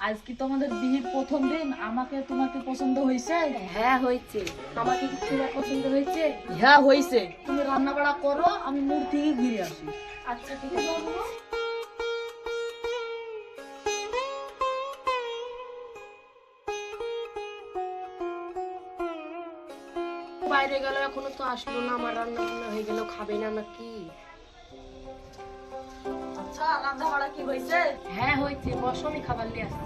আজ কি তোমাদের বিয়ের প্রথম দিন, আমাকে তোমাকে পছন্দ হয়েছে? হ্যাঁ হয়েছে। আমাকে কি তোমার পছন্দ হয়েছে? হ্যাঁ হয়েছে। তুমি রান্না বাড়া করো, আমি মোড় থেকে ঘুরে আসি। আচ্ছা ঠিক আছে। বাইরে গেল, এখনো তো আসলো না। আমার রান্না বান্না হয়ে গেল, খাবে না নাকি? আচ্ছা, রান্না বাড়া কি হয়েছে? হ্যাঁ হয়েছে, বসো, আমি খাবার নিয়ে আসছি।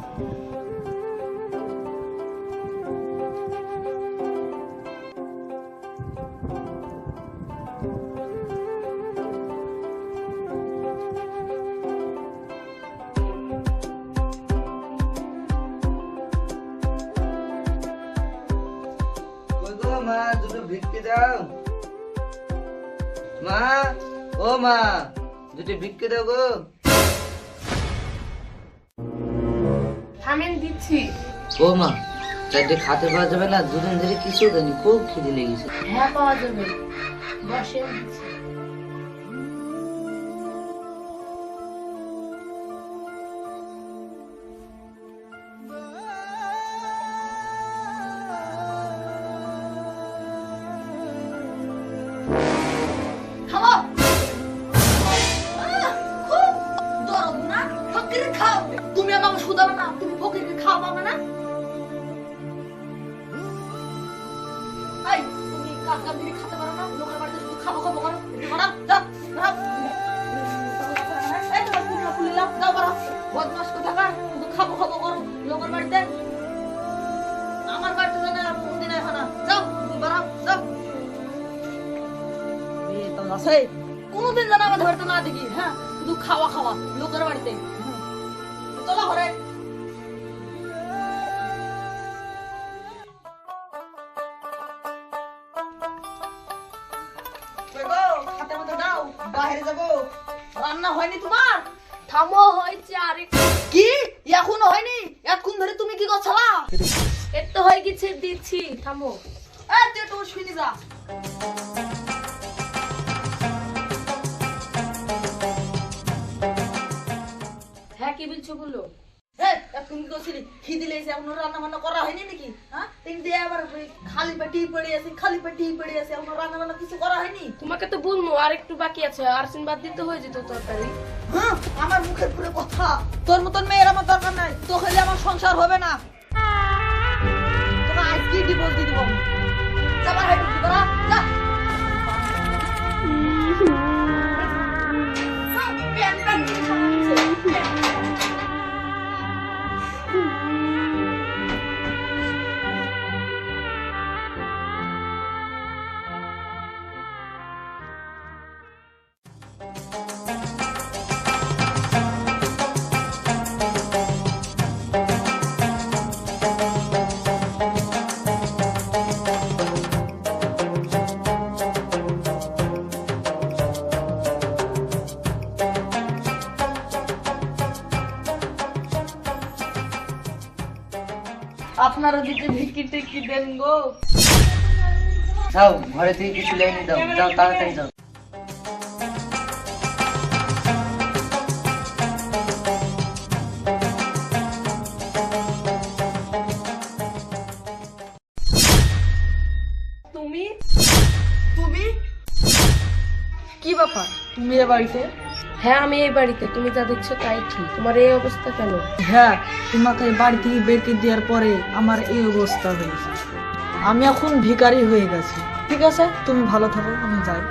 ওই গো মা, দুটো ভিক্ষে দাও। মা, ও মা, দুটো ভিক্ষে দাও গো। থামেন, দিচ্ছি। ও মা, চারটে খাতে পাওয়া যাবে না? দুদিন ধরে কিছু দেয়নি, খুব খিদে লেগেছে। হ্যাঁ পাওয়া যাবে, বসে দিচ্ছি। খাও। খুব দরদ না, ফকির খাও। তুমি আমাকে শুধাবে না, তুমি ফকিরকে খাওয়াবে না? এই, তুমি কাজ কাম দিকে খাতে পারো না? লোকের বাড়িতে শুধু খাবো খাবো করো। বাড়াও, যাও, বাড়াও। এই, তোমার পুরনো পুলিলাম, যাও বাড়াও। বদমাস কোথাকার, শুধু খাবো খাবো করো লোকের বাড়িতে। আমার বাড়িতে জানা কোনদিন এখন না। যাও, তুমি বাড়াও, যাও। আছে কোনদিন জানা আমাদের বাড়িতে না দেখি। হ্যাঁ, শুধু খাওয়া খাওয়া লোকের বাড়িতে। চলো ঘরে। হাতে মতো দাও, বাইরে যাবো। রান্না হয়নি তোমার? থামো, হয়েছে আরেক। কি এখনো হয়নি? এতক্ষণ ধরে তুমি কি করছলা? এর তো হয়ে গেছে, দিচ্ছি। থামো। এই, তুই একটু শুনি যা। হ্যাঁ, কি বলছো বলো। এই, এতক্ষণ কি করছিলি? খিদে লেগেছে, এখনো রান্না বান্না করা হয়নি নাকি? হ্যাঁ, তিন দিয়ে আবার ওই খালি পেটি পড়ে আছে, খালি পেটি পড়ে আছে, এখনো রান্না বান্না কিছু করা হয়নি? তোমাকে তো বলবো আর একটু বাকি আছে, আর বাদ দিতে হয়ে যেত তরকারি। হ্যাঁ, আমার মুখের পুরো কথা। তোর মতন মেয়ের আমার দরকার নাই, তো খেলে আমার সংসার হবে না। তোকে আজকে ডিভোর্স দিয়ে দিব। যাবার হয় টুকি করা, যা। প্যান প্যান দিয়ে খাচ্ছে। আপনারা দিকে ভিক্ষি টিকি দেন গো। যাও, ঘরে থেকে কিছু লেনে দাও, যাও তাড়াতাড়ি যাও। তুমি তুমি কি ব্যাপার? তুমি এ বাড়িতে? হ্যাঁ, আমি এই বাড়িতে। তুমি যা দেখছো তাই ঠিক। তোমার এই অবস্থা কেন? হ্যাঁ, তোমাকে বাড়ি থেকে বের করে দেওয়ার পরে আমার এই অবস্থা হয়েছে। আমি এখন ভিখারি হয়ে গেছি। ঠিক আছে, তুমি ভালো থাকো, আমি যাই।